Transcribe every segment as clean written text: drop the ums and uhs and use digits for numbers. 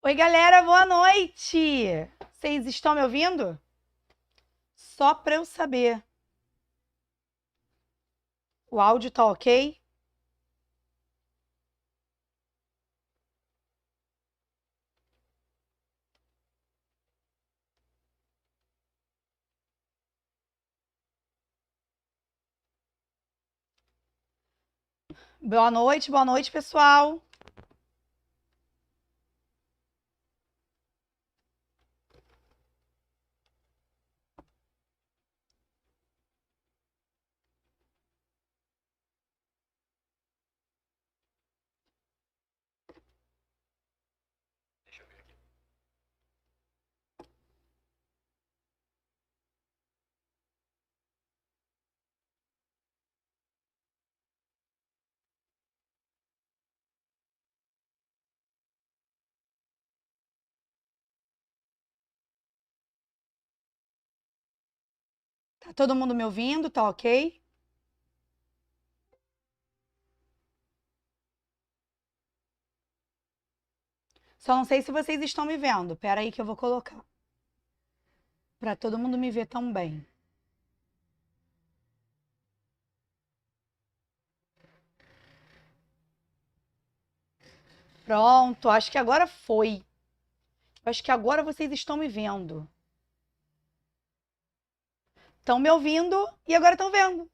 Oi, galera, boa noite! Vocês estão me ouvindo? Só para eu saber. O áudio tá ok? Boa noite, pessoal. Tá todo mundo me ouvindo? Tá ok? Só não sei se vocês estão me vendo. Pera aí que eu vou colocar. Para todo mundo me ver também. Pronto, acho que agora foi. Acho que agora vocês estão me vendo. Estão me ouvindo e agora estão vendo.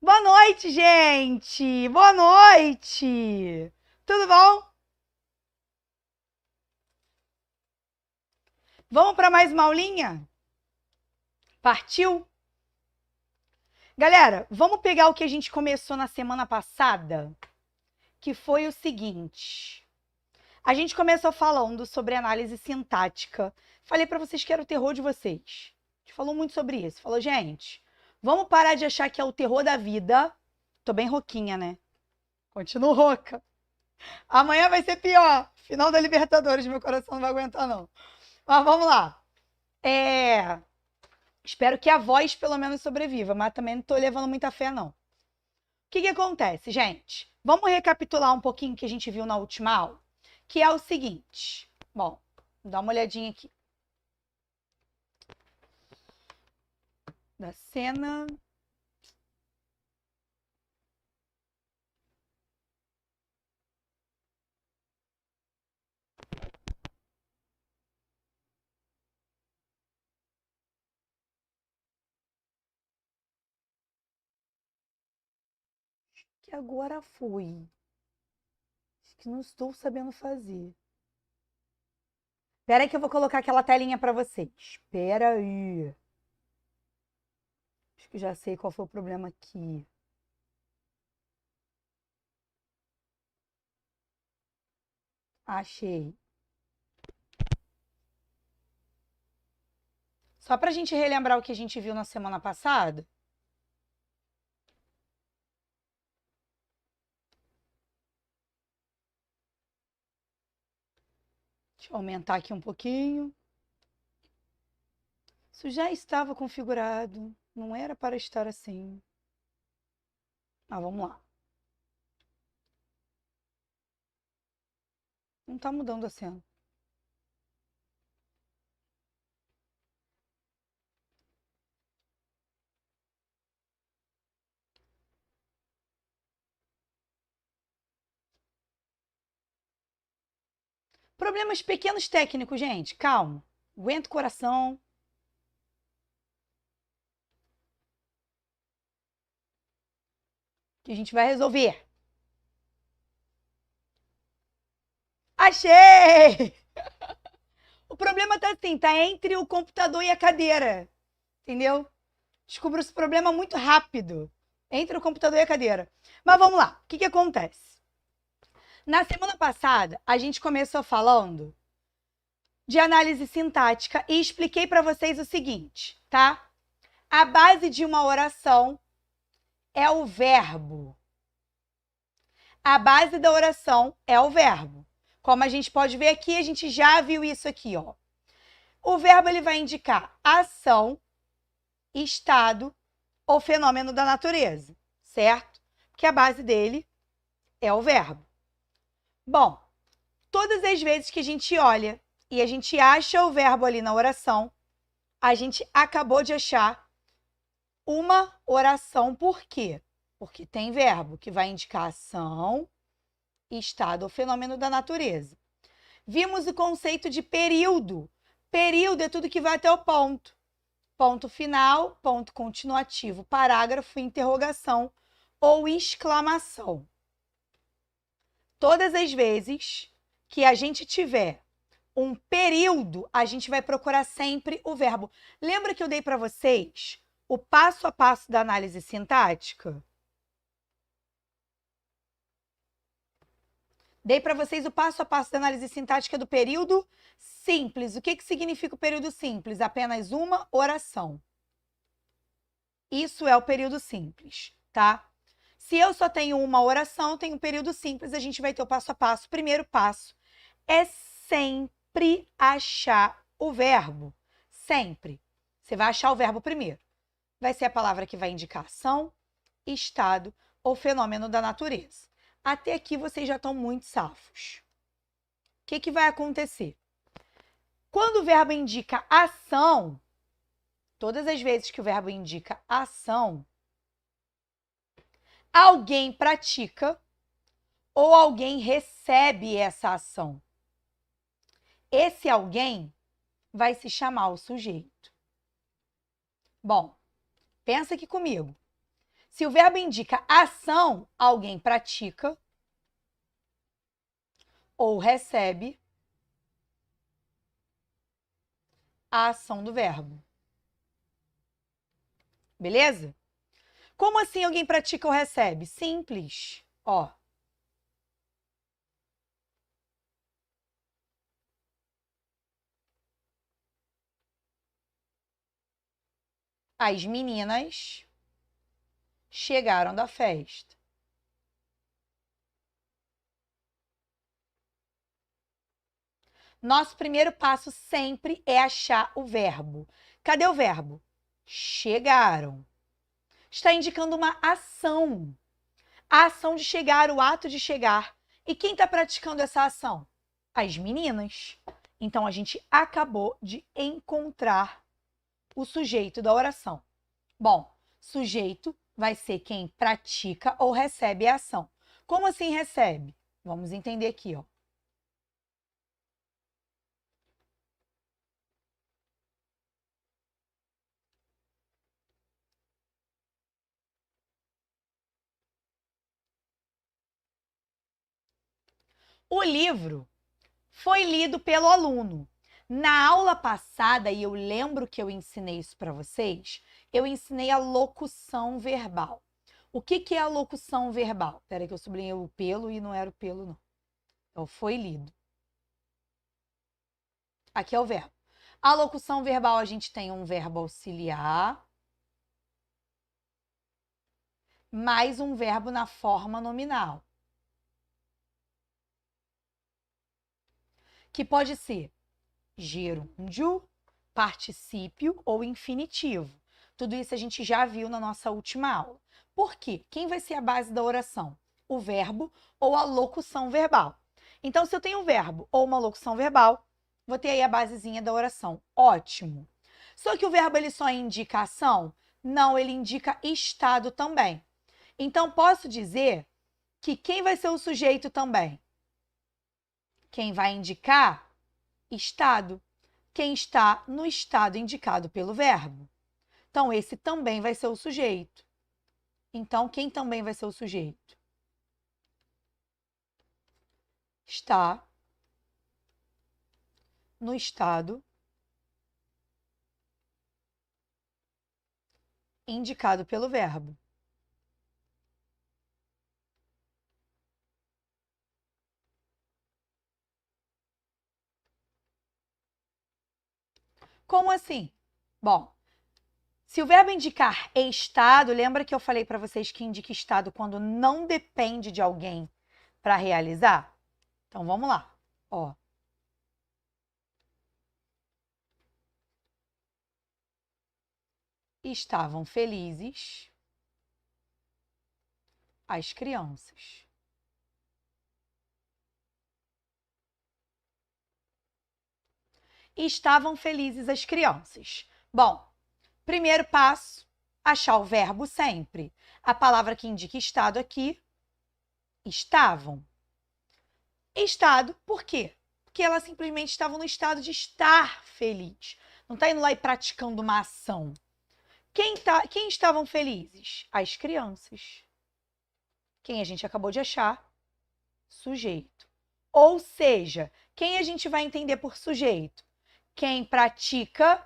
Boa noite, gente! Boa noite! Tudo bom? Vamos para mais uma aulinha? Partiu? Galera, vamos pegar o que a gente começou na semana passada, que foi o seguinte. A gente começou falando sobre análise sintática. Falei para vocês que era o terror de vocês. A gente falou muito sobre isso. Falou, gente, vamos parar de achar que é o terror da vida. Tô bem rouquinha, né? Continuo rouca. Amanhã vai ser pior. Final da Libertadores, meu coração não vai aguentar, não. Mas vamos lá. Espero que a voz pelo menos sobreviva, mas também não tô levando muita fé, não. O que acontece, gente? Vamos recapitular um pouquinho o que a gente viu na última aula, que é o seguinte. Bom, dá uma olhadinha aqui. Da cena. Que agora fui. Acho que não estou sabendo fazer. Espera aí que eu vou colocar aquela telinha para vocês. Espera aí. Acho que já sei qual foi o problema aqui. Achei. Só para a gente relembrar o que a gente viu na semana passada. Deixa eu aumentar aqui um pouquinho. Isso já estava configurado. Não era para estar assim. Mas vamos lá. Não está mudando a cena. Problemas pequenos técnicos, gente. Calma. Aguenta o coração. Que a gente vai resolver. Achei! O problema tá assim, tá entre o computador e a cadeira. Entendeu? Descubro esse problema muito rápido. Entre o computador e a cadeira. Mas vamos lá. O que acontece? Na semana passada, a gente começou falando de análise sintática e expliquei para vocês o seguinte, tá? A base de uma oração é o verbo. A base da oração é o verbo. Como a gente pode ver aqui, a gente já viu isso aqui, ó. O verbo ele vai indicar ação, estado ou fenômeno da natureza, certo? Porque a base dele é o verbo. Bom, todas as vezes que a gente olha e a gente acha o verbo ali na oração, a gente acabou de achar uma oração. Por quê? Porque tem verbo que vai indicar ação, estado ou fenômeno da natureza. Vimos o conceito de período. Período é tudo que vai até o ponto. Ponto final, ponto continuativo, parágrafo, interrogação ou exclamação. Todas as vezes que a gente tiver um período, a gente vai procurar sempre o verbo. Lembra que eu dei para vocês o passo a passo da análise sintática? Dei para vocês o passo a passo da análise sintática do período simples. O que significa o período simples? Apenas uma oração. Isso é o período simples, tá? Se eu só tenho uma oração, tenho um período simples, a gente vai ter o passo a passo. O primeiro passo é sempre achar o verbo. Sempre. Você vai achar o verbo primeiro. Vai ser a palavra que vai indicar ação, estado ou fenômeno da natureza. Até aqui vocês já estão muito safos. O que vai acontecer? Quando o verbo indica ação, todas as vezes que o verbo indica ação, alguém pratica ou alguém recebe essa ação. Esse alguém vai se chamar o sujeito. Bom, pensa aqui comigo. Se o verbo indica ação, alguém pratica ou recebe a ação do verbo. Beleza? Como assim alguém pratica ou recebe? Simples. Ó. As meninas chegaram da festa. Nosso primeiro passo sempre é achar o verbo. Cadê o verbo? Chegaram. Está indicando uma ação. A ação de chegar, o ato de chegar. E quem está praticando essa ação? As meninas. Então, a gente acabou de encontrar o sujeito da oração. Bom, sujeito vai ser quem pratica ou recebe a ação. Como assim recebe? Vamos entender aqui, ó. O livro foi lido pelo aluno. Na aula passada, e eu lembro que eu ensinei isso para vocês, eu ensinei a locução verbal. O que é a locução verbal? Espera que eu sublinhei o pelo e não era o pelo, não. Então, foi lido. Aqui é o verbo. A locução verbal, a gente tem um verbo auxiliar, mais um verbo na forma nominal. Que pode ser gerúndio, particípio ou infinitivo. Tudo isso a gente já viu na nossa última aula. Por quê? Quem vai ser a base da oração? O verbo ou a locução verbal. Então, se eu tenho um verbo ou uma locução verbal, vou ter aí a basezinha da oração. Ótimo. Só que o verbo ele só indica ação? Não, ele indica estado também. Então, posso dizer que quem vai ser o sujeito também? Quem vai indicar? Estado. Quem está no estado indicado pelo verbo. Então, esse também vai ser o sujeito. Então, quem também vai ser o sujeito? Está no estado indicado pelo verbo. Como assim? Bom, se o verbo indicar estado, lembra que eu falei para vocês que indica estado quando não depende de alguém para realizar? Então, vamos lá. Ó. Estavam felizes as crianças. Estavam felizes as crianças. Bom, primeiro passo, achar o verbo sempre. A palavra que indica estado aqui, estavam. Estado, por quê? Porque elas simplesmente estavam no estado de estar feliz. Não está indo lá e praticando uma ação. Quem estavam felizes? As crianças. Quem a gente acabou de achar? Sujeito. Ou seja, quem a gente vai entender por sujeito? Quem pratica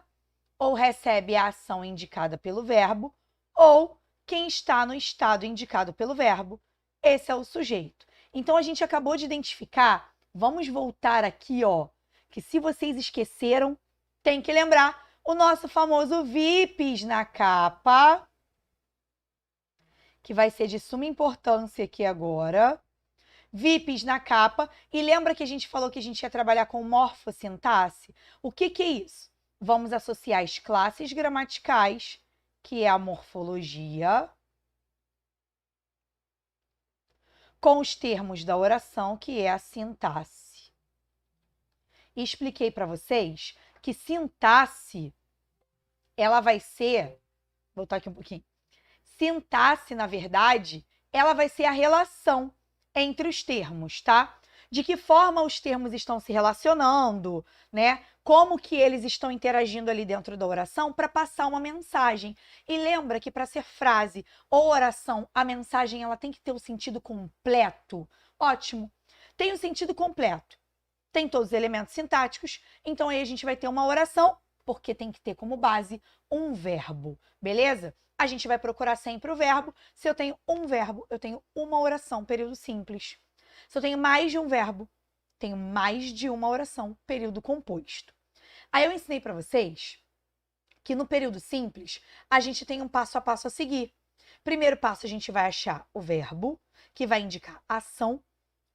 ou recebe a ação indicada pelo verbo, ou quem está no estado indicado pelo verbo. Esse é o sujeito. Então, a gente acabou de identificar, vamos voltar aqui, ó, que se vocês esqueceram, tem que lembrar o nosso famoso VIPs na capa, que vai ser de suma importância aqui agora. VIPs na capa. E lembra que a gente falou que a gente ia trabalhar com morfossintaxe? O que é isso? Vamos associar as classes gramaticais, que é a morfologia, com os termos da oração, que é a sintaxe. E expliquei para vocês que sintaxe, ela vai ser... Vou voltar aqui um pouquinho. Sintaxe, na verdade, ela vai ser a relação entre os termos, tá? De que forma os termos estão se relacionando, né? Como que eles estão interagindo ali dentro da oração para passar uma mensagem. E lembra que para ser frase ou oração, a mensagem ela tem que ter o sentido completo. Ótimo. Tem o sentido completo. Tem todos os elementos sintáticos, então aí a gente vai ter uma oração, porque tem que ter como base um verbo, beleza? A gente vai procurar sempre o verbo. Se eu tenho um verbo, eu tenho uma oração, período simples. Se eu tenho mais de um verbo, tenho mais de uma oração, período composto. Aí eu ensinei para vocês que no período simples, a gente tem um passo a passo a seguir. Primeiro passo, a gente vai achar o verbo, que vai indicar ação,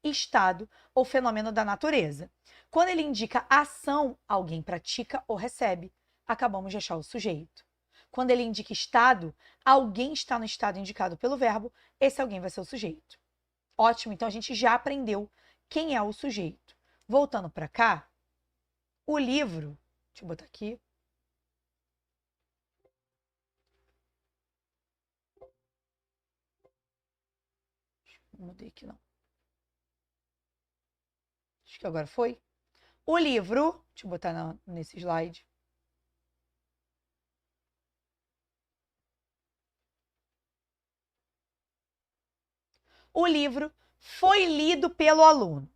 estado ou fenômeno da natureza. Quando ele indica ação, alguém pratica ou recebe. Acabamos de achar o sujeito. Quando ele indica estado, alguém está no estado indicado pelo verbo, esse alguém vai ser o sujeito. Ótimo, então a gente já aprendeu quem é o sujeito. Voltando para cá, o livro, deixa eu botar aqui. Não mudei aqui não. Acho que agora foi. O livro, deixa eu botar nesse slide. O livro foi lido pelo aluno.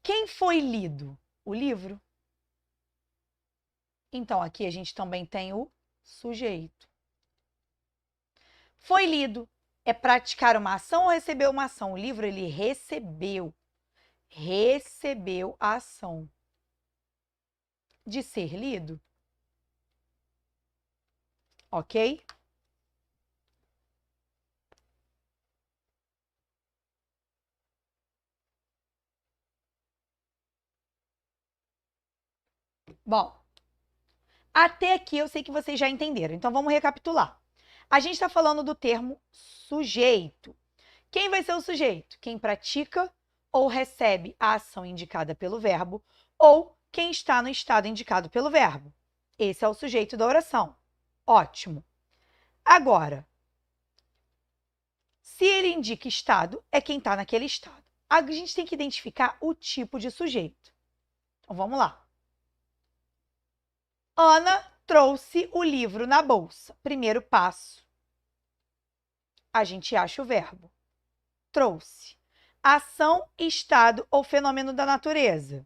Quem foi lido? O livro. Então, aqui a gente também tem o sujeito. Foi lido. É praticar uma ação ou receber uma ação? O livro, ele recebeu. Recebeu a ação de ser lido. Ok? Bom, até aqui eu sei que vocês já entenderam, então vamos recapitular. A gente está falando do termo sujeito. Quem vai ser o sujeito? Quem pratica ou recebe a ação indicada pelo verbo, ou quem está no estado indicado pelo verbo. Esse é o sujeito da oração. Ótimo. Agora, se ele indica estado, é quem está naquele estado. A gente tem que identificar o tipo de sujeito. Então, vamos lá. Ana trouxe o livro na bolsa. Primeiro passo. A gente acha o verbo. Trouxe. Ação, estado ou fenômeno da natureza?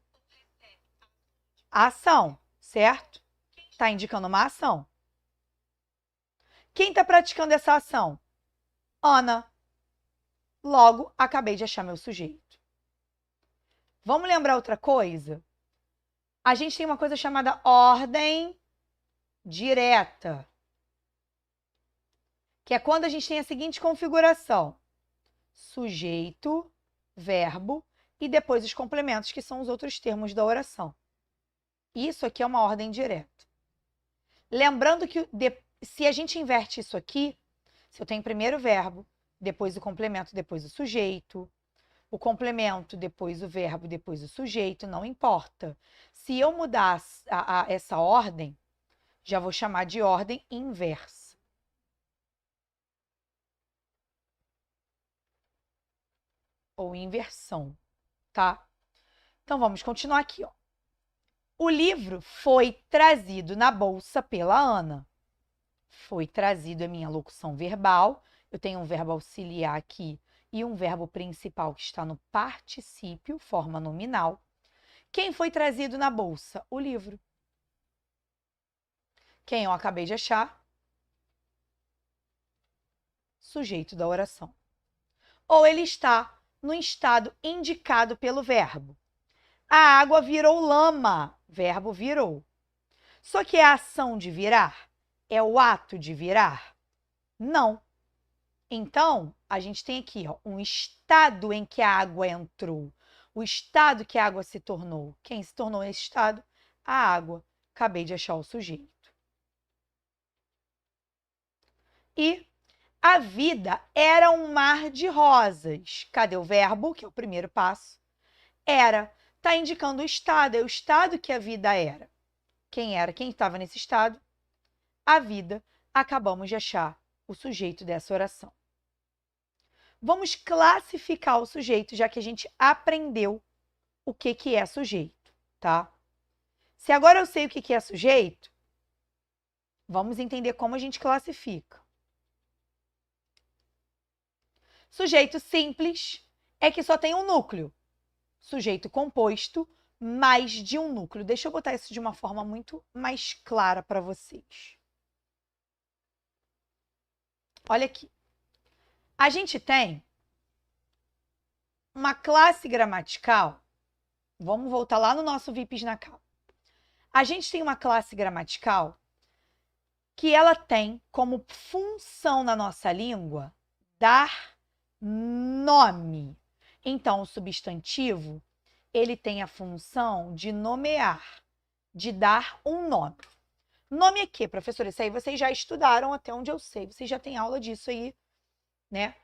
Ação, certo? Está indicando uma ação. Quem está praticando essa ação? Ana. Logo, acabei de achar meu sujeito. Vamos lembrar outra coisa? A gente tem uma coisa chamada ordem direta, que é quando a gente tem a seguinte configuração: sujeito, verbo e depois os complementos, que são os outros termos da oração. Isso aqui é uma ordem direta. Lembrando que se a gente inverte isso aqui, se eu tenho primeiro o verbo, depois o complemento, depois o sujeito, o complemento, depois o verbo, depois o sujeito, não importa. Se eu mudar essa ordem, já vou chamar de ordem inversa. Ou inversão, tá? Então, vamos continuar aqui, ó. O livro foi trazido na bolsa pela Ana. Foi trazido é minha locução verbal. Eu tenho um verbo auxiliar aqui e um verbo principal que está no particípio, forma nominal. Quem foi trazido na bolsa? O livro. Quem eu acabei de achar? Sujeito da oração. Ou ele está no estado indicado pelo verbo. A água virou lama. Verbo virou. Só que é a ação de virar? É o ato de virar? Não. Então, a gente tem aqui ó, um estado em que a água entrou. O estado que a água se tornou. Quem se tornou nesse estado? A água. Acabei de achar o sujeito. E a vida era um mar de rosas. Cadê o verbo, que é o primeiro passo? Era. Está indicando o estado. É o estado que a vida era. Quem era? Quem estava nesse estado? A vida. Acabamos de achar o sujeito dessa oração. Vamos classificar o sujeito, já que a gente aprendeu o que é sujeito, tá? Se agora eu sei o que é sujeito, vamos entender como a gente classifica. Sujeito simples é que só tem um núcleo. Sujeito composto, mais de um núcleo. Deixa eu botar isso de uma forma muito mais clara para vocês. Olha aqui. A gente tem uma classe gramatical. Vamos voltar lá no nosso VIPs na Cal. A gente tem uma classe gramatical que ela tem como função na nossa língua dar nome. Então, o substantivo, ele tem a função de nomear, de dar um nome. Nome é quê, professora? Isso aí vocês já estudaram até onde eu sei. Vocês já têm aula disso aí, né?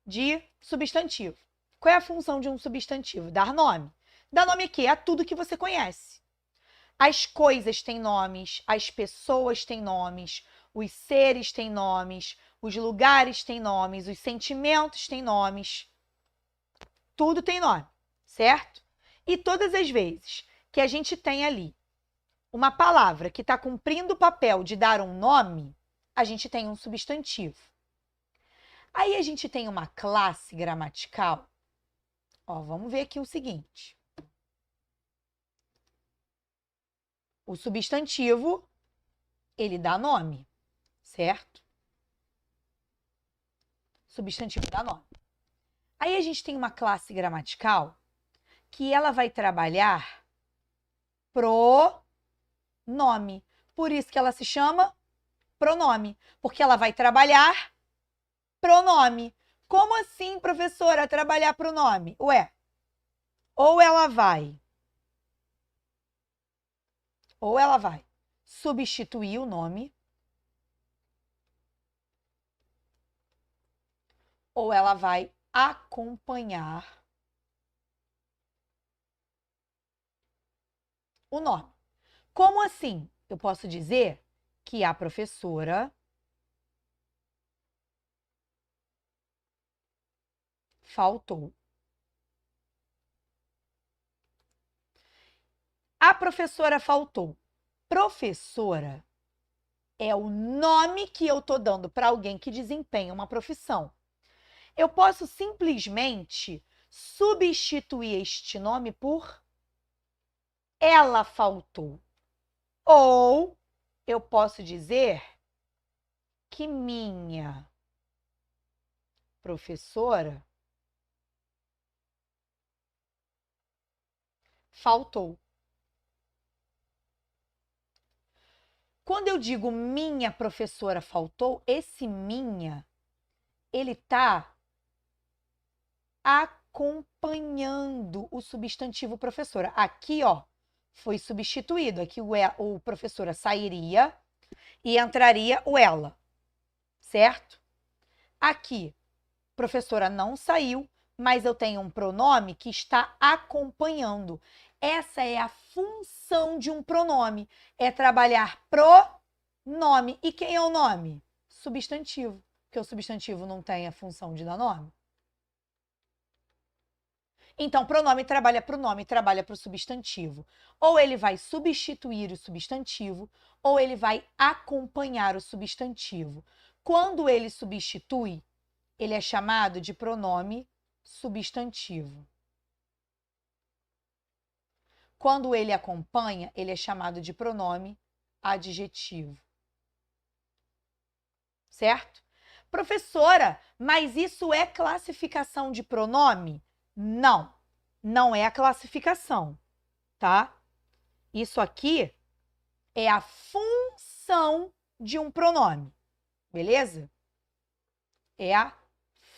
De substantivo. Qual é a função de um substantivo? Dar nome. Dar nome é quê? A tudo que você conhece. As coisas têm nomes, as pessoas têm nomes, os seres têm nomes, os lugares têm nomes, os sentimentos têm nomes. Tudo tem nome, certo? E todas as vezes que a gente tem ali uma palavra que está cumprindo o papel de dar um nome, a gente tem um substantivo. Aí a gente tem uma classe gramatical. Ó, vamos ver aqui o seguinte. O substantivo, ele dá nome, certo? Substantivo dá nome. Aí a gente tem uma classe gramatical que ela vai trabalhar pronome. Por isso que ela se chama pronome, porque ela vai trabalhar pronome. Como assim, professora, trabalhar pronome? Ué, ou ela vai substituir o nome, ou ela vai acompanhar o nome. Como assim? Eu posso dizer que a professora faltou. A professora faltou. Professora é o nome que eu estou dando para alguém que desempenha uma profissão. Eu posso simplesmente substituir este nome por ela faltou. Ou eu posso dizer que minha professora faltou. Quando eu digo minha professora faltou, esse minha, ele está acompanhando o substantivo professora. Aqui, ó, foi substituído. Aqui o professora sairia e entraria o ela, certo? Aqui, professora não saiu, mas eu tenho um pronome que está acompanhando. Essa é a função de um pronome, é trabalhar pronome. E quem é o nome? Substantivo, porque o substantivo não tem a função de dar nome. Então, pronome trabalha para o nome, trabalha para o substantivo. Ou ele vai substituir o substantivo, ou ele vai acompanhar o substantivo. Quando ele substitui, ele é chamado de pronome substantivo. Quando ele acompanha, ele é chamado de pronome adjetivo. Certo? Professora, mas isso é classificação de pronome? Não, não é a classificação, tá? Isso aqui é a função de um pronome, beleza? É a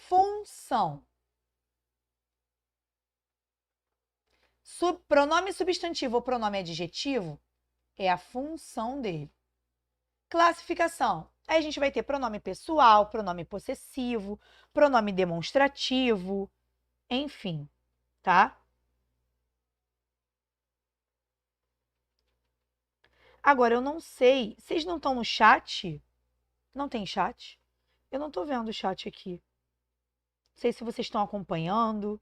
função. Pronome substantivo ou pronome adjetivo é a função dele. Classificação. Aí a gente vai ter pronome pessoal, pronome possessivo, pronome demonstrativo, enfim, tá? Agora, eu não sei, vocês não estão no chat? Não tem chat? Eu não tô vendo o chat aqui. Não sei se vocês estão acompanhando,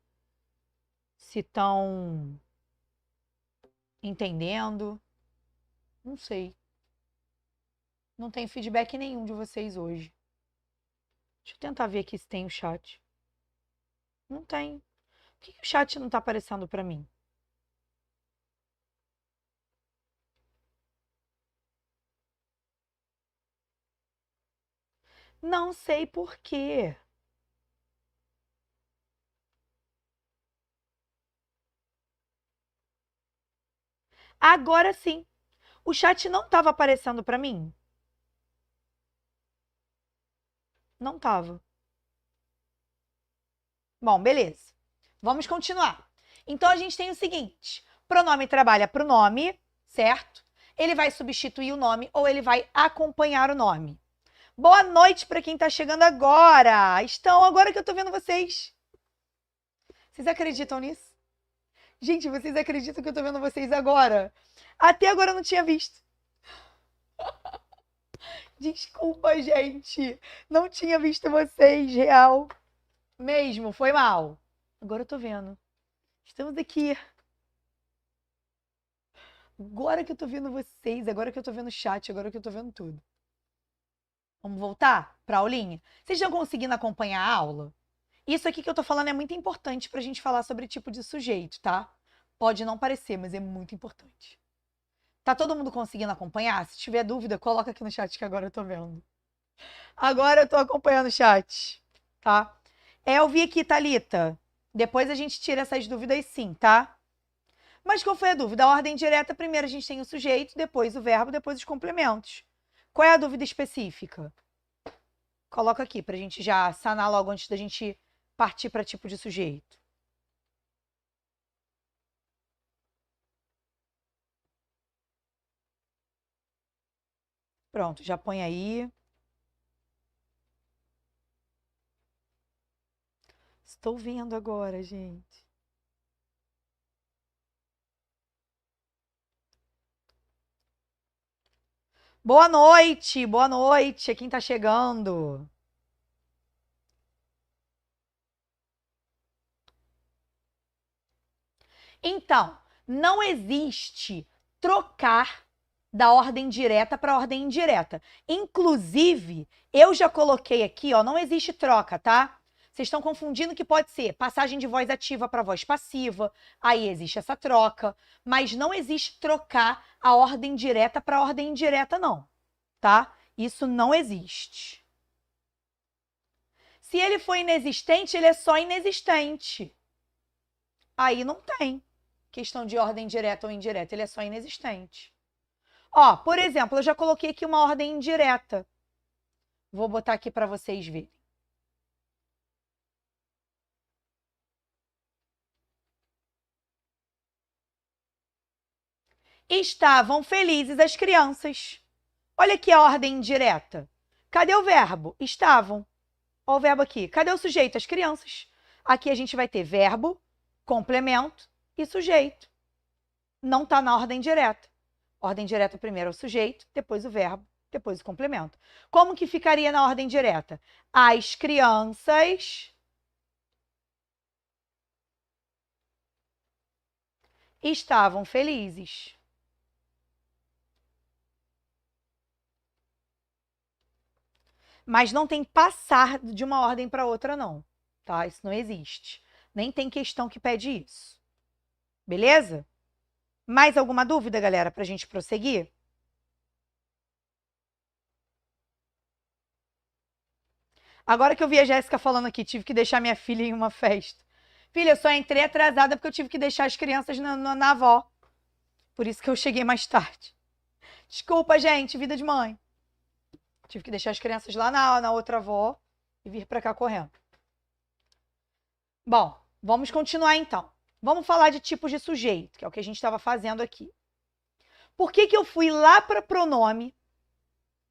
se estão entendendo. Não sei. Não tem feedback nenhum de vocês hoje. Deixa eu tentar ver aqui se tem o chat. Não tem. Por que o chat não tá aparecendo para mim? Não sei por quê. Agora sim. O chat não estava aparecendo para mim? Não estava. Bom, beleza. Vamos continuar. Então, a gente tem o seguinte. Pronome trabalha pronome, certo? Ele vai substituir o nome ou ele vai acompanhar o nome. Boa noite para quem está chegando agora. Agora que eu estou vendo vocês. Vocês acreditam nisso? Gente, vocês acreditam que eu estou vendo vocês agora? Até agora eu não tinha visto. Desculpa, gente. Não tinha visto vocês, real. Mesmo, foi mal. Agora eu tô vendo. Estamos aqui. Agora que eu tô vendo vocês, agora que eu tô vendo o chat, agora que eu tô vendo tudo. Vamos voltar pra aulinha? Vocês estão conseguindo acompanhar a aula? Isso aqui que eu tô falando é muito importante pra gente falar sobre tipo de sujeito, tá? Pode não parecer, mas é muito importante. Tá todo mundo conseguindo acompanhar? Se tiver dúvida, coloca aqui no chat que agora eu tô vendo. Agora eu tô acompanhando o chat, tá? Eu vi aqui, Thalita. Depois a gente tira essas dúvidas sim, tá? Mas qual foi a dúvida? A ordem direta, primeiro a gente tem o sujeito, depois o verbo, depois os complementos. Qual é a dúvida específica? Coloca aqui pra gente já sanar logo antes da gente partir para tipo de sujeito. Pronto, já põe aí. Estou vendo agora, gente. Boa noite a quem tá chegando. Então, não existe trocar da ordem direta para a ordem indireta. Inclusive, eu já coloquei aqui, ó, não existe troca, tá? Vocês estão confundindo que pode ser passagem de voz ativa para voz passiva, aí existe essa troca, mas não existe trocar a ordem direta para a ordem indireta, não, tá? Isso não existe. Se ele for inexistente, ele é só inexistente. Aí não tem questão de ordem direta ou indireta, ele é só inexistente. Ó, por exemplo, eu já coloquei aqui uma ordem indireta. Vou botar aqui para vocês verem. Estavam felizes as crianças. Olha aqui a ordem indireta. Cadê o verbo? Estavam. Olha o verbo aqui. Cadê o sujeito? As crianças. Aqui a gente vai ter verbo, complemento e sujeito. Não está na ordem direta. Ordem direta primeiro é o sujeito, depois o verbo, depois o complemento. Como que ficaria na ordem direta? As crianças estavam felizes. Mas não tem passar de uma ordem para outra, não. Tá? Isso não existe. Nem tem questão que pede isso. Beleza? Mais alguma dúvida, galera, para a gente prosseguir? Agora que eu vi a Jéssica falando aqui, tive que deixar minha filha em uma festa. Filha, eu só entrei atrasada porque eu tive que deixar as crianças na avó. Por isso que eu cheguei mais tarde. Desculpa, gente, vida de mãe. Tive que deixar as crianças lá na outra avó e vir para cá correndo. Bom, vamos continuar então. Vamos falar de tipos de sujeito, que é o que a gente estava fazendo aqui. Por que eu fui lá para pronome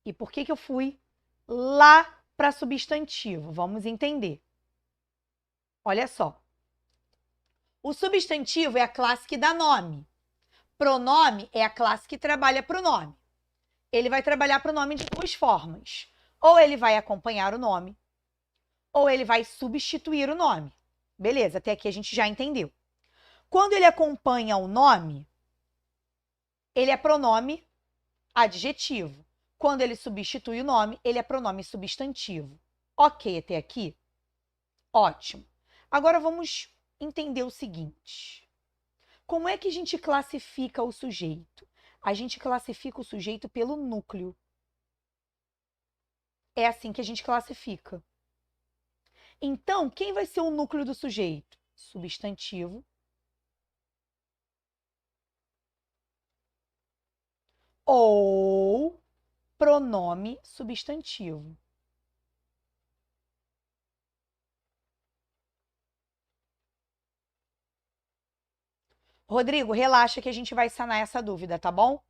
e por que eu fui lá para substantivo? Vamos entender. Olha só. O substantivo é a classe que dá nome. Pronome é a classe que trabalha pronome. Ele vai trabalhar pronome de duas formas. Ou ele vai acompanhar o nome, ou ele vai substituir o nome. Beleza, até aqui a gente já entendeu. Quando ele acompanha o nome, ele é pronome adjetivo. Quando ele substitui o nome, ele é pronome substantivo. Ok até aqui? Ótimo. Agora vamos entender o seguinte. Como é que a gente classifica o sujeito? A gente classifica o sujeito pelo núcleo. É assim que a gente classifica. Então, quem vai ser o núcleo do sujeito? Substantivo. Ou pronome substantivo. Rodrigo, relaxa que a gente vai sanar essa dúvida, tá bom?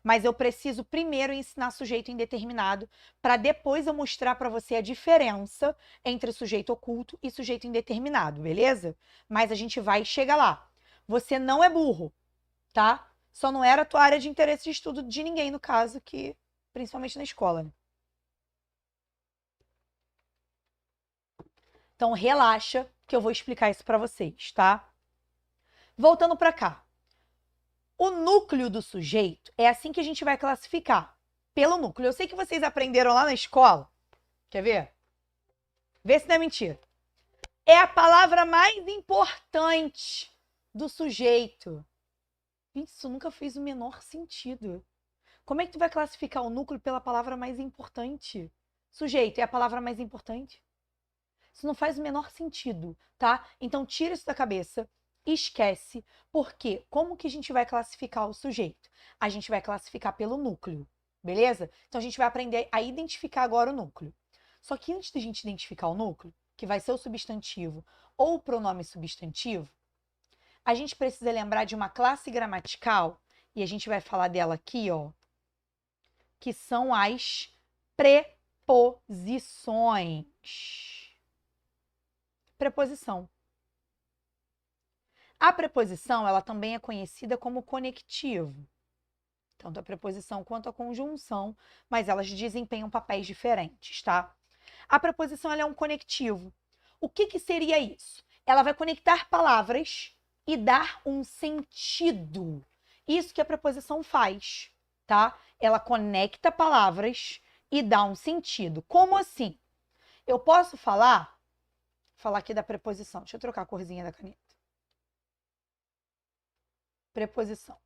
Mas eu preciso primeiro ensinar sujeito indeterminado para depois eu mostrar para você a diferença entre sujeito oculto e sujeito indeterminado, beleza? Mas a gente vai chegar lá. Você não é burro, tá? Só não era a tua área de interesse de estudo de ninguém, no caso, que principalmente na escola, né? Então relaxa que eu vou explicar isso para vocês, tá? Voltando para cá. O núcleo do sujeito é assim que a gente vai classificar, pelo núcleo. Eu sei que vocês aprenderam lá na escola. Quer ver? Vê se não é mentira. É a palavra mais importante do sujeito. Isso nunca fez o menor sentido. Como é que tu vai classificar o núcleo pela palavra mais importante? Sujeito é a palavra mais importante? Isso não faz o menor sentido, tá? Então tira isso da cabeça. Esquece, porque como que a gente vai classificar o sujeito? A gente vai classificar pelo núcleo, beleza? Então a gente vai aprender a identificar agora o núcleo. Só que antes de a gente identificar o núcleo, que vai ser o substantivo ou o pronome substantivo, a gente precisa lembrar de uma classe gramatical, e a gente vai falar dela aqui, ó, que são as preposições. Preposição. A preposição, ela também é conhecida como conectivo. Tanto a preposição quanto a conjunção, mas elas desempenham papéis diferentes, tá? A preposição, ela é um conectivo. O que seria isso? Ela vai conectar palavras e dar um sentido. Isso que a preposição faz, tá? Ela conecta palavras e dá um sentido. Como assim? Eu posso falar aqui da preposição. Deixa eu trocar a corzinha da caneta. Preposição.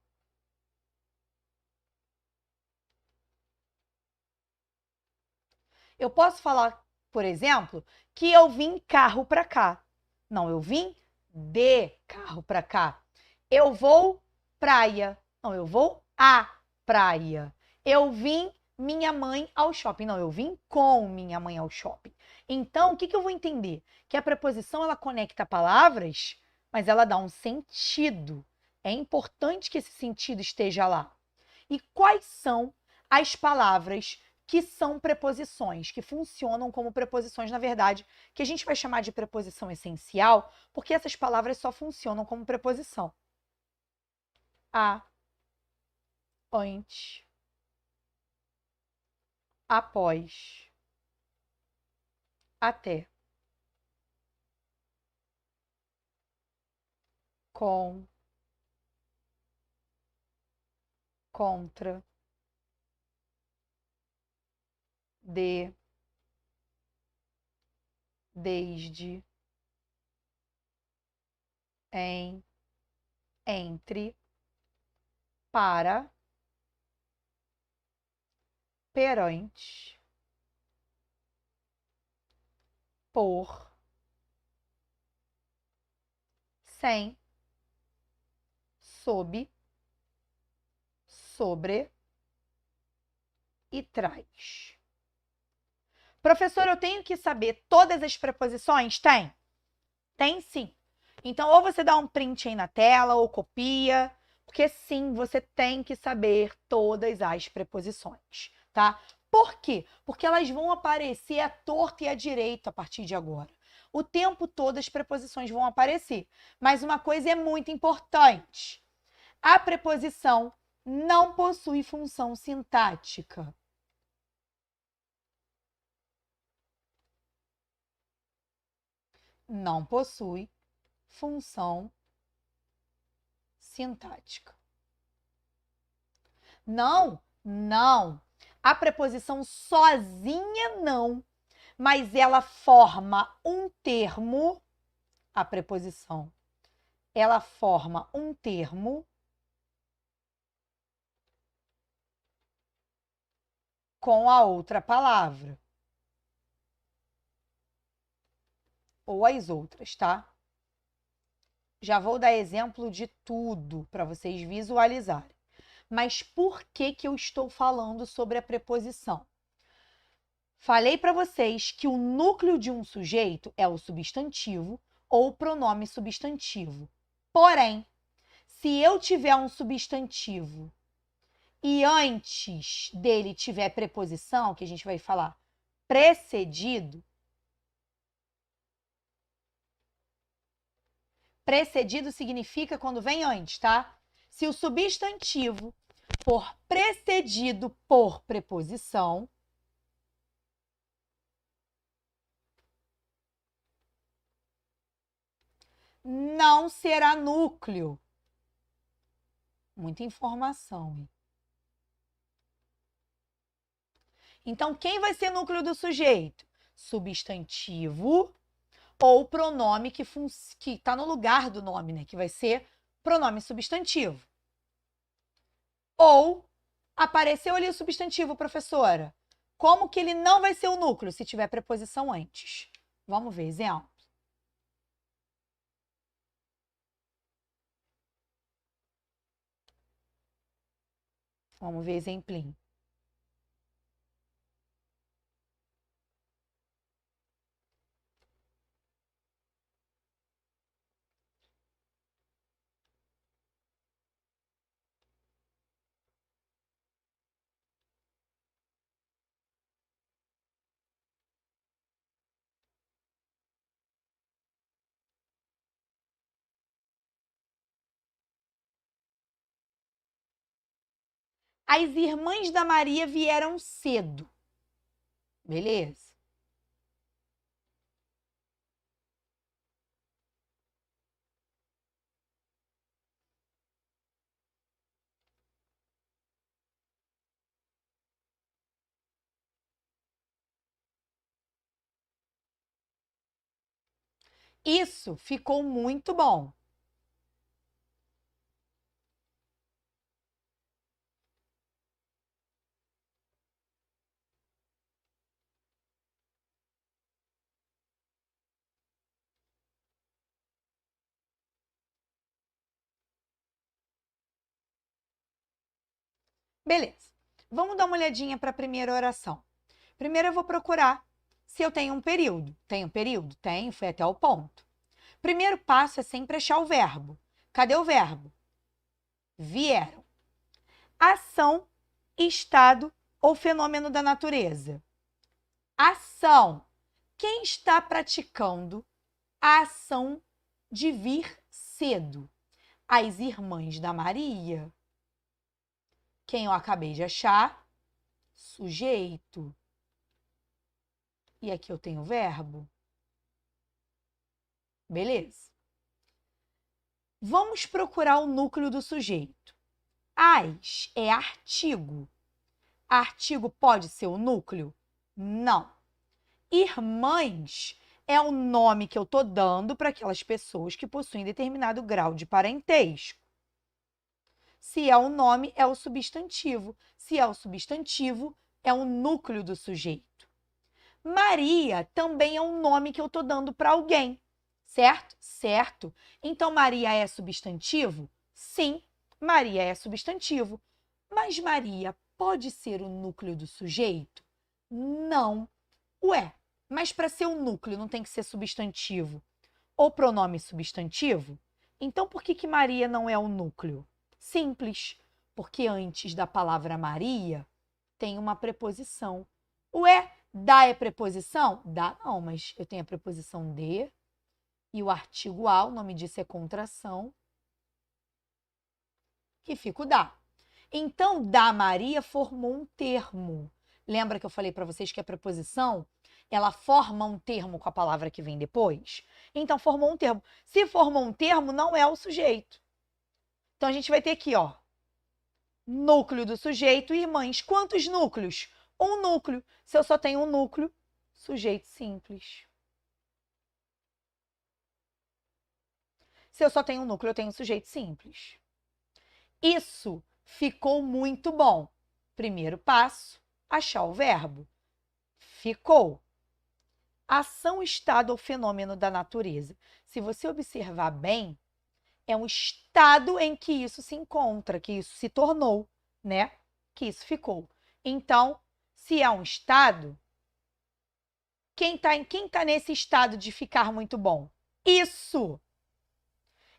Eu posso falar, por exemplo, que eu vim carro para cá. Não, eu vim de carro para cá. Eu vou praia. Não, eu vou à praia. Eu vim minha mãe ao shopping. Não, eu vim com minha mãe ao shopping. Então, o que eu vou entender? Que a preposição, ela conecta palavras, mas ela dá um sentido. É importante que esse sentido esteja lá. E quais são as palavras que são preposições, que funcionam como preposições, na verdade, que a gente vai chamar de preposição essencial, porque essas palavras só funcionam como preposição. A, antes, após, até, com, contra, de, desde, em, entre, para, perante, por, sem, sob, sobre e traz. Professor, eu tenho que saber todas as preposições? Tem. Tem sim. Então, ou você dá um print aí na tela, ou copia, porque sim, você tem que saber todas as preposições, tá? Por quê? Porque elas vão aparecer à torta e à direita a partir de agora. O tempo todo as preposições vão aparecer. Mas uma coisa é muito importante. A preposição não possui função sintática. Não possui função sintática. Não, não. A preposição sozinha não, mas ela forma um termo, a preposição, ela forma um termo com a outra palavra. Ou as outras, tá? Já vou dar exemplo de tudo para vocês visualizarem. Mas por que eu estou falando sobre a preposição? Falei para vocês que o núcleo de um sujeito é o substantivo ou o pronome substantivo. Porém, se eu tiver um substantivo e antes dele tiver preposição, que a gente vai falar precedido, precedido significa quando vem antes, tá? Se o substantivo for precedido por preposição, não será núcleo. Muita informação, hein? Então, quem vai ser núcleo do sujeito? Substantivo ou pronome que está no lugar do nome, né? Que vai ser pronome substantivo. Ou apareceu ali o substantivo, professora. Como que ele não vai ser o núcleo se tiver preposição antes? Vamos ver, exemplo. Vamos ver exemplinho. As irmãs da Maria vieram cedo. Beleza? Isso ficou muito bom. Beleza. Vamos dar uma olhadinha para a primeira oração. Primeiro eu vou procurar se eu tenho um período. Tenho período? Tenho, foi até o ponto. Primeiro passo é sempre achar o verbo. Cadê o verbo? Vieram. Ação, estado ou fenômeno da natureza? Ação. Quem está praticando a ação de vir cedo? As irmãs da Maria. Quem eu acabei de achar? Sujeito. E aqui eu tenho o verbo. Beleza. Vamos procurar o núcleo do sujeito. As é artigo. Artigo pode ser o núcleo? Não. Irmãs é o nome que eu estou dando para aquelas pessoas que possuem determinado grau de parentesco. Se é o nome, é o substantivo. Se é o substantivo, é o núcleo do sujeito. Maria também é um nome que eu estou dando para alguém, certo? Certo. Então, Maria é substantivo? Sim, Maria é substantivo. Mas Maria pode ser o núcleo do sujeito? Não. Ué, mas para ser um núcleo não tem que ser substantivo ou pronome substantivo? Então, por que Maria não é o núcleo? Simples, porque antes da palavra Maria tem uma preposição. Ué, da é preposição? Da não, mas eu tenho a preposição de e o artigo a, o nome disso é contração, que fica o da. Então, da Maria formou um termo. Lembra que eu falei para vocês que a preposição, ela forma um termo com a palavra que vem depois? Então, formou um termo. Se formou um termo, não é o sujeito. Então, a gente vai ter aqui, ó, núcleo do sujeito e irmãs. Quantos núcleos? Um núcleo. Se eu só tenho um núcleo, sujeito simples. Se eu só tenho um núcleo, eu tenho um sujeito simples. Isso ficou muito bom. Primeiro passo, achar o verbo. Ficou. Ação, estado ou fenômeno da natureza. Se você observar bem, é um estado em que isso se encontra, que isso se tornou, né? Que isso ficou. Então, se é um estado, quem tá nesse estado de ficar muito bom? Isso!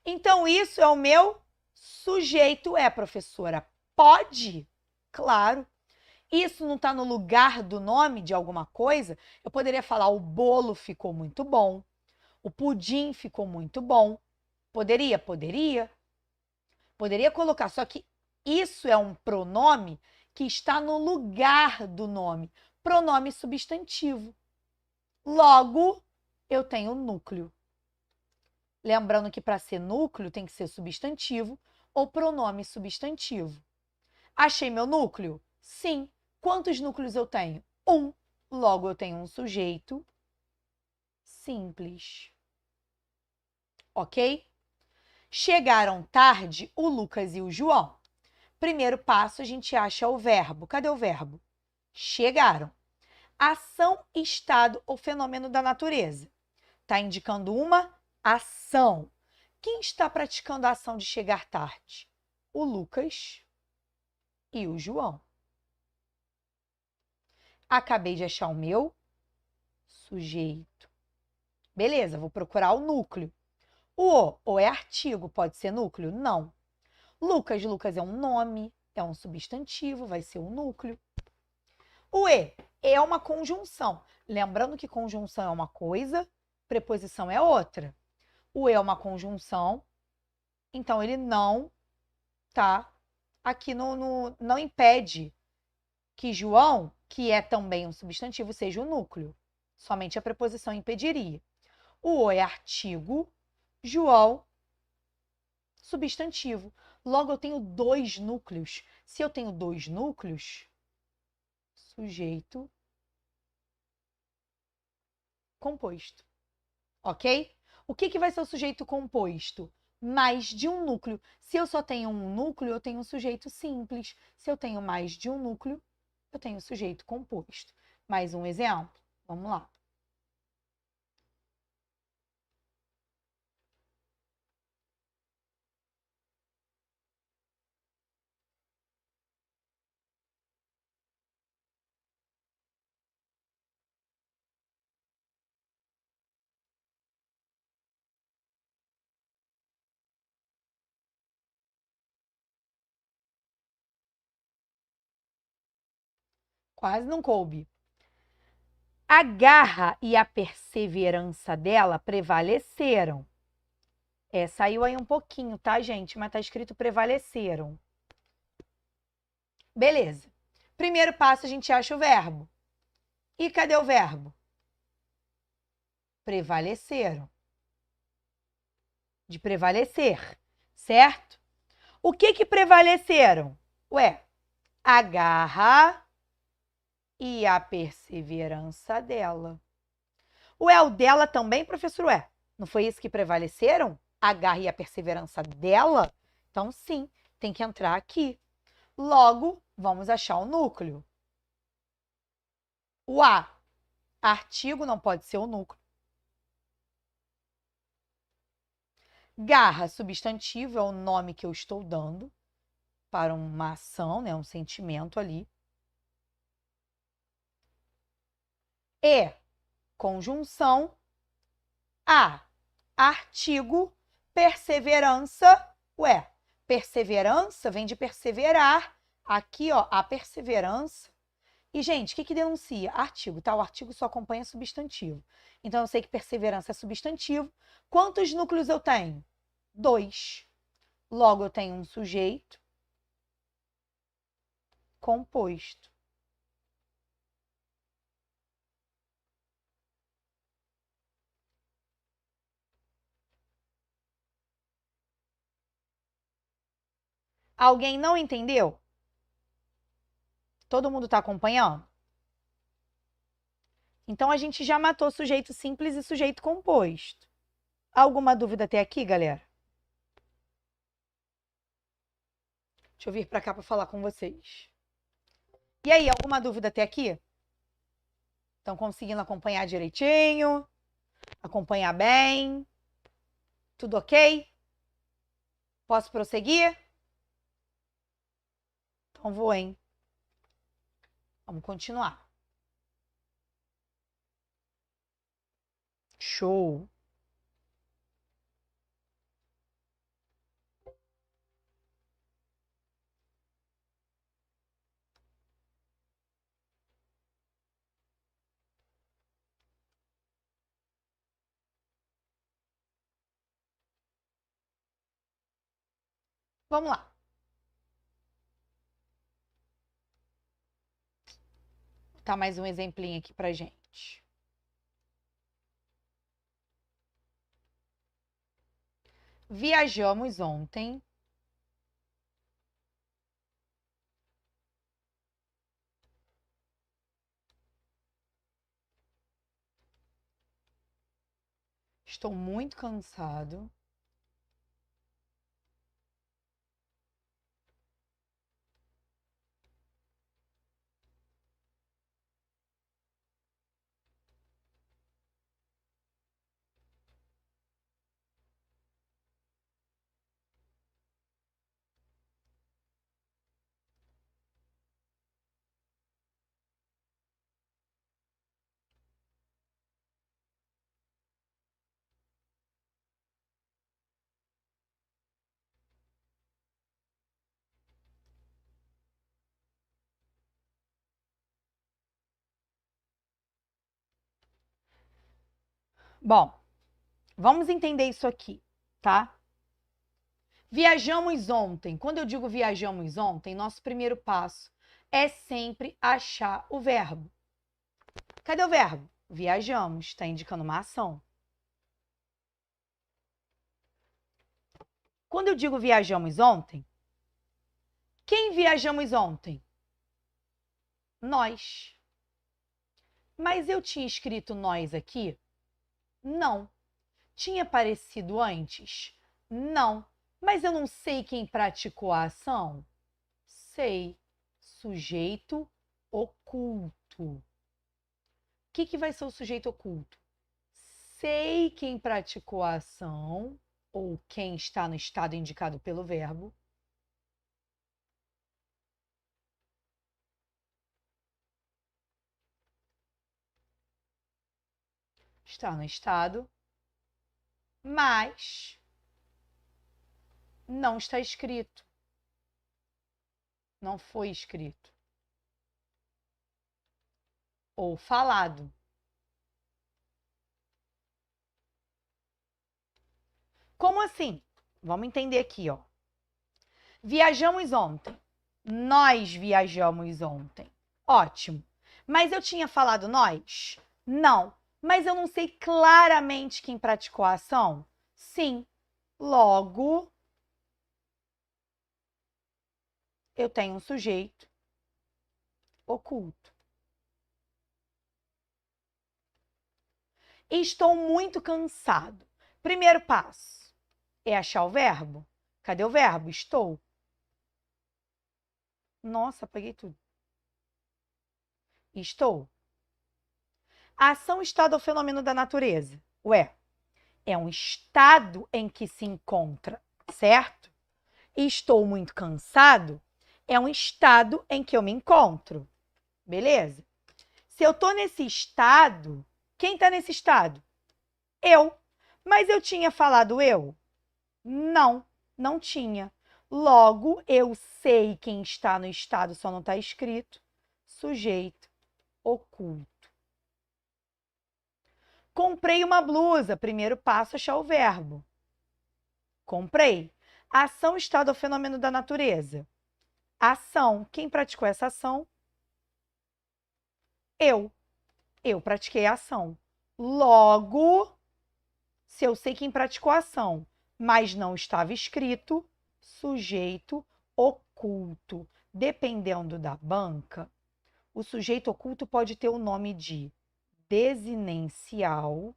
Então, isso é o meu sujeito. É, professora? Pode? Claro. Isso não está no lugar do nome de alguma coisa? Eu poderia falar, o bolo ficou muito bom. O pudim ficou muito bom. Poderia? Poderia. Poderia colocar, só que isso é um pronome que está no lugar do nome. Pronome substantivo. Logo, eu tenho núcleo. Lembrando que para ser núcleo tem que ser substantivo ou pronome substantivo. Achei meu núcleo? Sim. Quantos núcleos eu tenho? Um. Logo, eu tenho um sujeito simples. Ok? Chegaram tarde o Lucas e o João. Primeiro passo, a gente acha o verbo. Cadê o verbo? Chegaram. Ação, estado ou fenômeno da natureza. Está indicando uma ação. Quem está praticando a ação de chegar tarde? O Lucas e o João. Acabei de achar o meu sujeito. Beleza, vou procurar o núcleo. O é artigo, pode ser núcleo? Não. Lucas é um nome, é um substantivo, vai ser um núcleo. O E é uma conjunção. Lembrando que conjunção é uma coisa, preposição é outra. O E é uma conjunção, então ele não tá aqui não impede que João, que é também um substantivo, seja o núcleo. Somente a preposição impediria. O é artigo, João, substantivo. Logo, eu tenho dois núcleos. Se eu tenho dois núcleos, sujeito composto. Ok? O que vai ser o sujeito composto? Mais de um núcleo. Se eu só tenho um núcleo, eu tenho um sujeito simples. Se eu tenho mais de um núcleo, eu tenho um sujeito composto. Mais um exemplo? Vamos lá. Quase não coube. A garra e a perseverança dela prevaleceram. Saiu aí um pouquinho, tá, gente? Mas tá escrito prevaleceram. Beleza. Primeiro passo, a gente acha o verbo. E cadê o verbo? Prevaleceram. De prevalecer, certo? O que prevaleceram? Ué, a garra e a perseverança dela. Ué, o dela também, professor? Ué, não foi isso que prevaleceram? A garra e a perseverança dela? Então, sim, tem que entrar aqui. Logo, vamos achar o núcleo. O A, artigo, não pode ser o núcleo. Garra, substantivo, é o nome que eu estou dando para uma ação, né, um sentimento ali. E, conjunção. A, artigo. Perseverança. Ué, perseverança vem de perseverar. Aqui, ó, a perseverança. E, gente, o que denuncia? Artigo, tá? O artigo só acompanha substantivo. Então, eu sei que perseverança é substantivo. Quantos núcleos eu tenho? 2. Logo, eu tenho um sujeito composto. Alguém não entendeu? Todo mundo está acompanhando? Então, a gente já matou sujeito simples e sujeito composto. Alguma dúvida até aqui, galera? Deixa eu vir para cá para falar com vocês. E aí, alguma dúvida até aqui? Estão conseguindo acompanhar direitinho? Acompanhar bem? Tudo ok? Posso prosseguir? Então vou, hein? Vamos continuar. Show! Vamos lá. Vou botar mais um exemplinho aqui pra gente. Viajamos ontem. Estou muito cansado. Bom, vamos entender isso aqui, tá? Viajamos ontem. Quando eu digo viajamos ontem, nosso primeiro passo é sempre achar o verbo. Cadê o verbo? Viajamos, está indicando uma ação. Quando eu digo viajamos ontem, quem viajamos ontem? Nós. Mas eu tinha escrito nós aqui? Não. Tinha aparecido antes? Não. Mas eu não sei quem praticou a ação? Sei. Sujeito oculto. O que vai ser o sujeito oculto? Sei quem praticou a ação, ou quem está no estado indicado pelo verbo. Está no estado, mas não está escrito. Não foi escrito. ou falado. Como assim? Vamos entender aqui, ó. Viajamos ontem. Nós viajamos ontem. Ótimo. Mas eu tinha falado nós? Não. Mas eu não sei claramente quem praticou a ação? Sim. Logo, eu tenho um sujeito oculto. Estou muito cansado. Primeiro passo é achar o verbo. Cadê o verbo? Estou. Nossa, apaguei tudo. Estou. A ação, estado ou fenômeno da natureza? Ué, é um estado em que se encontra, certo? Estou muito cansado é um estado em que eu me encontro. Beleza? Se eu tô nesse estado, quem tá nesse estado? Eu. Mas eu tinha falado eu? Não, não tinha. Logo, eu sei quem está no estado, só não está escrito. Sujeito oculto. Comprei uma blusa. Primeiro passo, achar o verbo. Comprei. Ação, estado ou fenômeno da natureza? Ação. Quem praticou essa ação? Eu. Eu pratiquei a ação. Logo, se eu sei quem praticou a ação, mas não estava escrito, sujeito oculto. Dependendo da banca, o sujeito oculto pode ter o nome de desinencial.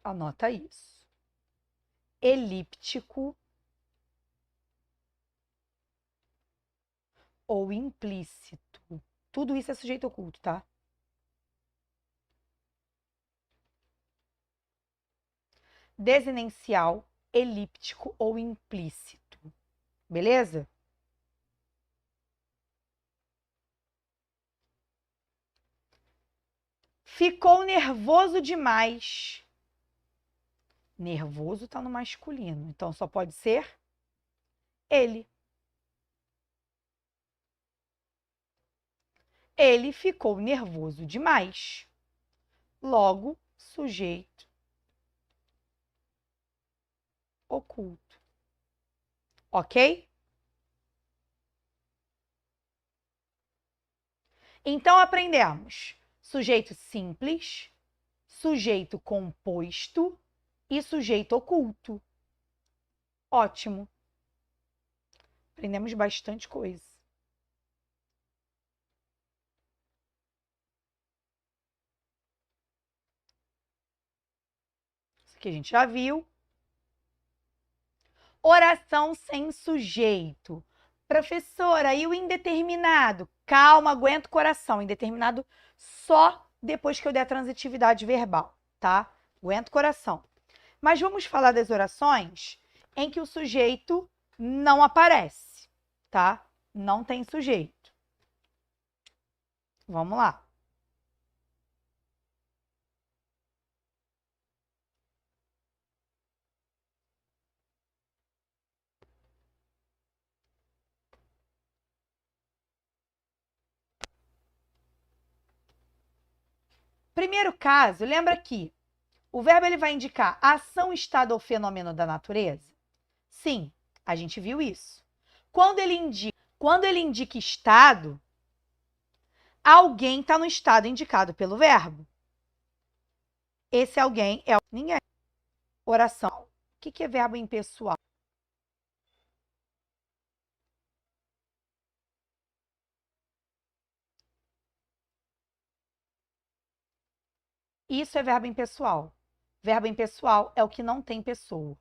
Anota isso. Elíptico ou implícito. Tudo isso é sujeito oculto, tá? Desinencial, elíptico ou implícito. Beleza? Ficou nervoso demais. Nervoso tá no masculino, então só pode ser ele. Ele ficou nervoso demais. Logo, sujeito oculto. Ok? Então, aprendemos sujeito simples, sujeito composto e sujeito oculto. Ótimo. Aprendemos bastante coisa. Isso aqui a gente já viu. Oração sem sujeito. Professora, e o indeterminado? Calma, aguenta o coração. Indeterminado só depois que eu der a transitividade verbal, tá? Aguenta o coração. Mas vamos falar das orações em que o sujeito não aparece, tá? Não tem sujeito. Vamos lá. Primeiro caso, lembra que o verbo ele vai indicar ação, estado ou fenômeno da natureza? Sim, a gente viu isso. Quando ele indica estado, alguém está no estado indicado pelo verbo. Esse alguém é ninguém. Oração. O que é verbo impessoal? Isso é verbo impessoal. Verbo impessoal é o que não tem pessoa.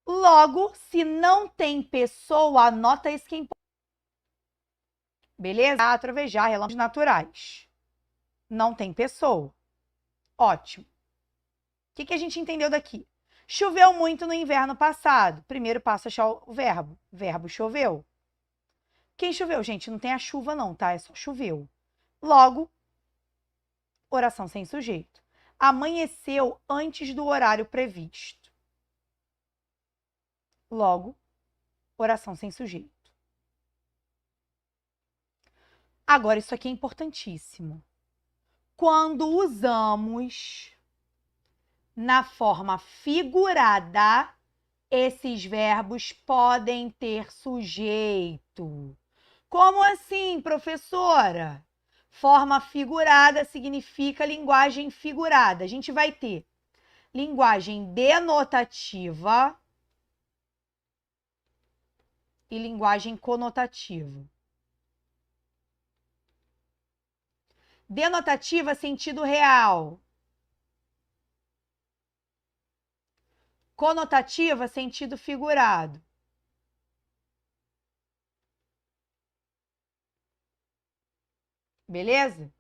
Logo, se não tem pessoa, anota isso que é importante. Beleza? Trovejar, relâmpagos naturais. Não tem pessoa. Ótimo. O que a gente entendeu daqui? Choveu muito no inverno passado. Primeiro passo, achar o verbo. Verbo choveu. Quem choveu? Gente, não tem a chuva não, tá? É só choveu. Logo, oração sem sujeito. Amanheceu antes do horário previsto. Logo, oração sem sujeito. Agora, isso aqui é importantíssimo. Quando usamos na forma figurada, esses verbos podem ter sujeito. Como assim, professora? Forma figurada significa linguagem figurada. A gente vai ter linguagem denotativa e linguagem conotativa. Denotativa, sentido real. Conotativa, sentido figurado. Beleza?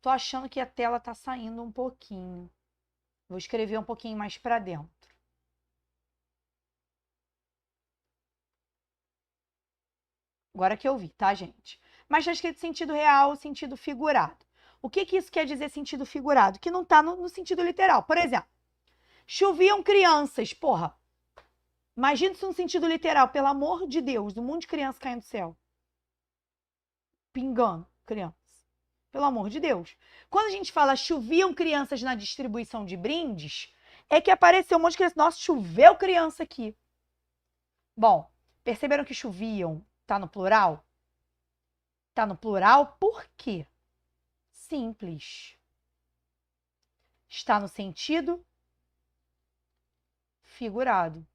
Tô achando que a tela tá saindo um pouquinho. Vou escrever um pouquinho mais para dentro. Agora que eu vi, tá, gente? Mas tá escrito sentido real, sentido figurado. O que que isso quer dizer sentido figurado? Que não tá no sentido literal. Por exemplo, choviam crianças. Porra, imagina isso no sentido literal. Pelo amor de Deus, um monte de criança caindo do céu. Pingando crianças. Pelo amor de Deus. Quando a gente fala choviam crianças na distribuição de brindes, é que apareceu um monte de criança. Nossa, choveu criança aqui. Bom, perceberam que choviam tá no plural? Tá no plural por quê? Simples. Está no sentido figurado.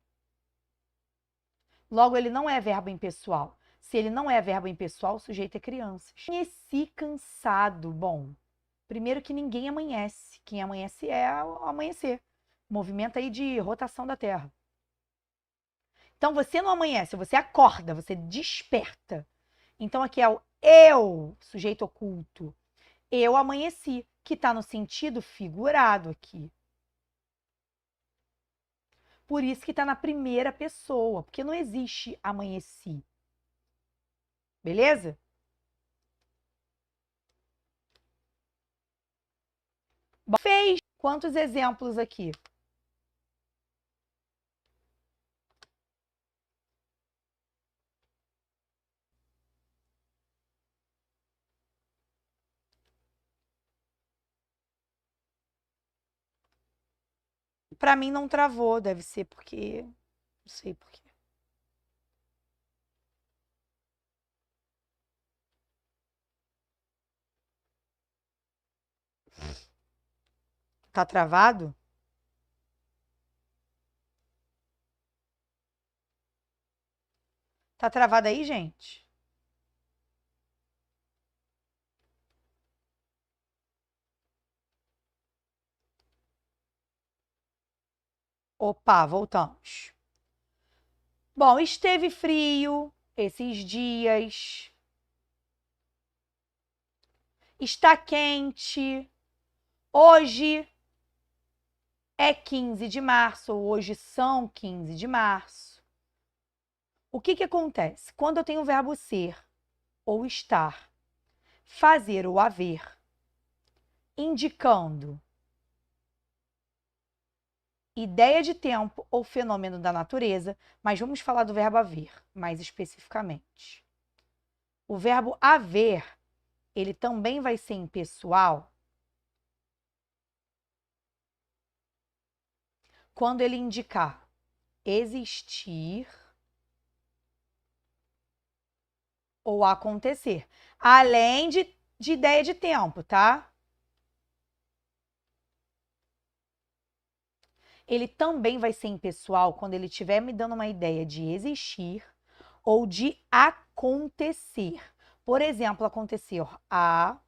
Logo, ele não é verbo impessoal. Se ele não é verbo impessoal, o sujeito é crianças. Amanheci cansado. Bom, primeiro que ninguém amanhece. Quem amanhece é o amanhecer. Movimento aí de rotação da Terra. Então, você não amanhece, você acorda, você desperta. Então, aqui é o eu, sujeito oculto. Eu amanheci, que está no sentido figurado aqui. Por isso que está na primeira pessoa, porque não existe amanheci. Beleza? Bom, fez quantos exemplos aqui? Para mim não travou, deve ser porque... Não sei por quê. Tá travado? Tá travado aí, gente? Opa, voltamos. Bom, esteve frio esses dias. Está quente. Hoje é 15 de março, ou hoje são 15 de março. O que que acontece? Quando eu tenho o verbo ser ou estar, fazer ou haver, indicando ideia de tempo ou fenômeno da natureza, mas vamos falar do verbo haver mais especificamente. O verbo haver, ele também vai ser impessoal quando ele indicar existir ou acontecer, além de ideia de tempo, tá? Ele também vai ser impessoal quando ele estiver me dando uma ideia de existir ou de acontecer. Por exemplo, acontecer há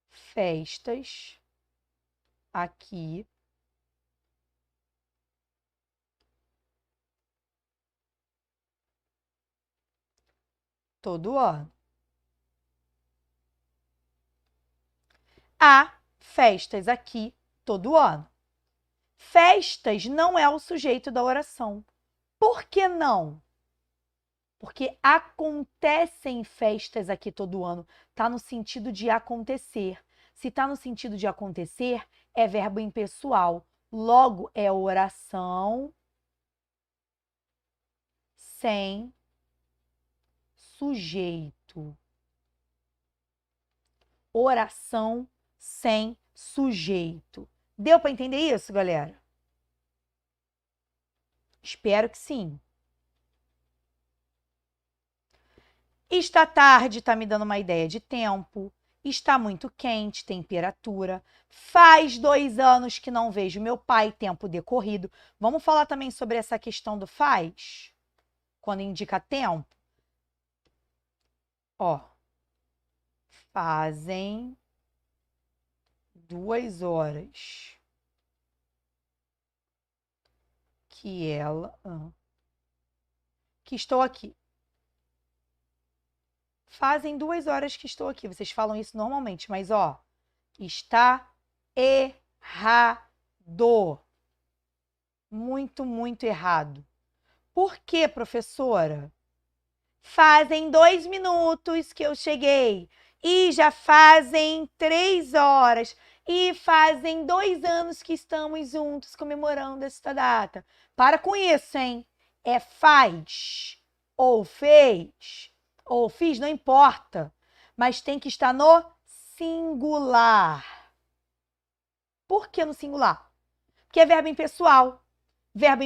festas aqui todo ano. Há festas aqui todo ano. Festas não é o sujeito da oração. Por que não? Porque acontecem festas aqui todo ano. Está no sentido de acontecer. Se está no sentido de acontecer, é verbo impessoal. Logo, é oração sem sujeito. oração sem sujeito. Deu para entender isso, galera? Espero que sim. Está tarde, tá me dando uma ideia de tempo. Está muito quente, temperatura. Faz 2 anos que não vejo meu pai, tempo decorrido. Vamos falar também sobre essa questão do faz? Quando indica tempo. Ó. Fazem 2 horas que estou aqui. Fazem 2 horas que estou aqui. Vocês falam isso normalmente, mas ó, está errado. Muito, muito errado. Por quê, professora? Fazem 2 minutos que eu cheguei. E já fazem 3 horas. E fazem 2 anos que estamos juntos comemorando esta data. Para com isso, hein? É faz, ou fez, ou fiz, não importa. Mas tem que estar no singular. Por que no singular? Porque é verbo impessoal. Verbo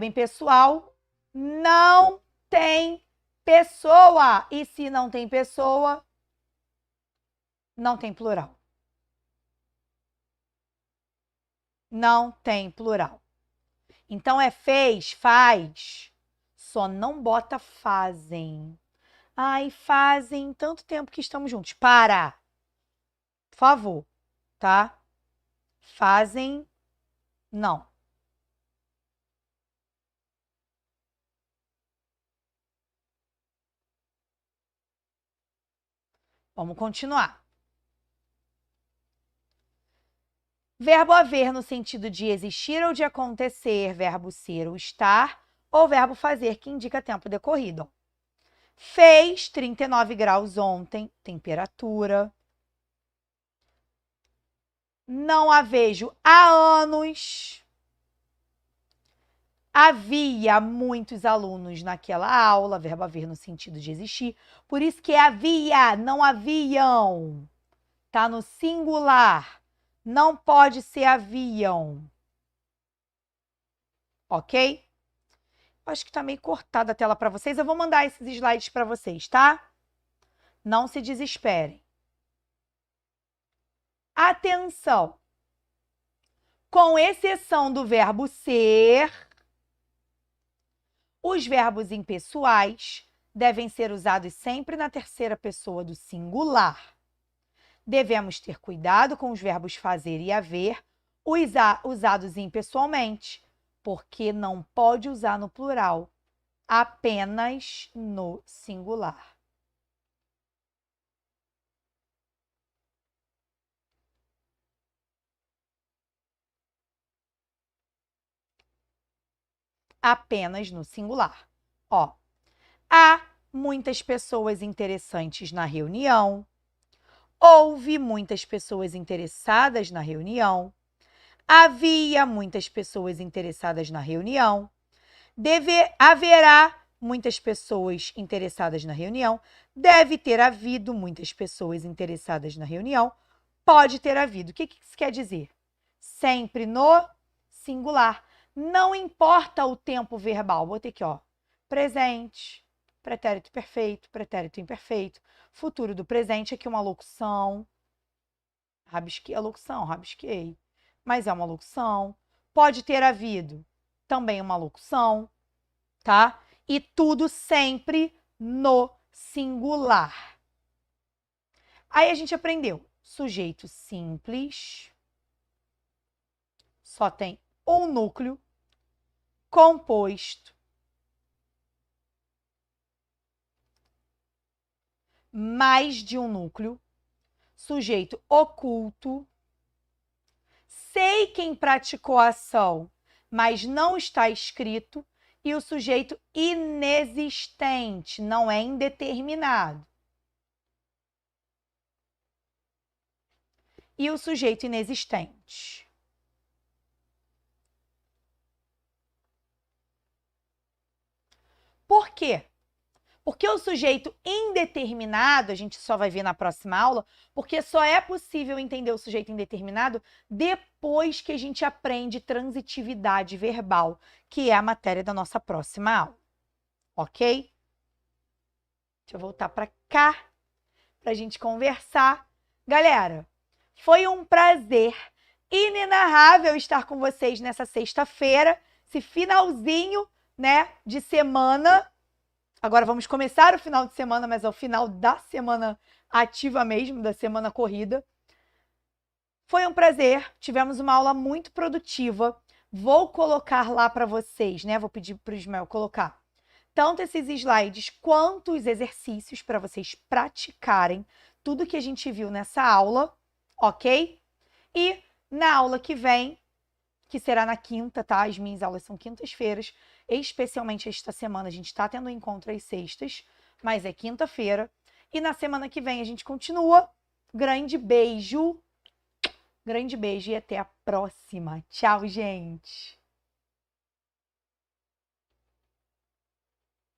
impessoal não tem pessoa. E se não tem pessoa, não tem plural. Não tem plural. Então é fez, faz. Só não bota fazem. Ai, fazem tanto tempo que estamos juntos. Para. Por favor, tá? Fazem, não. Vamos continuar. Verbo haver no sentido de existir ou de acontecer, verbo ser ou estar, ou verbo fazer, que indica tempo decorrido. Fez 39 graus ontem, temperatura. Não a vejo há anos. Havia muitos alunos naquela aula, verbo haver no sentido de existir. Por isso que é havia, não haviam. Tá no singular. Não pode ser haviam. Ok? Acho que tá meio cortada a tela para vocês. Eu vou mandar esses slides para vocês, tá? Não se desesperem. Atenção! Com exceção do verbo ser, os verbos impessoais devem ser usados sempre na terceira pessoa do singular. Devemos ter cuidado com os verbos fazer e haver, usados impessoalmente, porque não pode usar no plural, apenas no singular. Apenas no singular. Ó, há muitas pessoas interessantes na reunião. Houve muitas pessoas interessadas na reunião. Havia muitas pessoas interessadas na reunião. Haverá muitas pessoas interessadas na reunião. Deve ter havido muitas pessoas interessadas na reunião. Pode ter havido. O que isso quer dizer? Sempre no singular. Não importa o tempo verbal. Botei aqui, ó. Presente, pretérito perfeito, pretérito imperfeito. Futuro do presente, aqui uma locução. Rabisquei a locução, rabisquei. Mas é uma locução. Pode ter havido também uma locução, tá? E tudo sempre no singular. Aí a gente aprendeu sujeito simples, só tem um núcleo, composto, mais de um núcleo, sujeito oculto, sei quem praticou a ação, mas não está escrito, e o sujeito inexistente, não é indeterminado. E o sujeito inexistente. Por quê? Porque o sujeito indeterminado, a gente só vai ver na próxima aula, porque só é possível entender o sujeito indeterminado depois que a gente aprende transitividade verbal, que é a matéria da nossa próxima aula. Ok? Deixa eu voltar para cá, para a gente conversar. Galera, foi um prazer inenarrável estar com vocês nessa sexta-feira, esse finalzinho, né, de semana. Agora vamos começar o final de semana, mas é o final da semana ativa mesmo, da semana corrida. Foi um prazer, tivemos uma aula muito produtiva. Vou colocar lá para vocês, né? Vou pedir para o Ismael colocar tanto esses slides quanto os exercícios para vocês praticarem tudo que a gente viu nessa aula, ok? E na aula que vem, que será na quinta, tá? As minhas aulas são quintas-feiras, especialmente esta semana a gente está tendo encontro às sextas, mas é quinta-feira. E na semana que vem a gente continua. Grande beijo e até a próxima. Tchau, gente!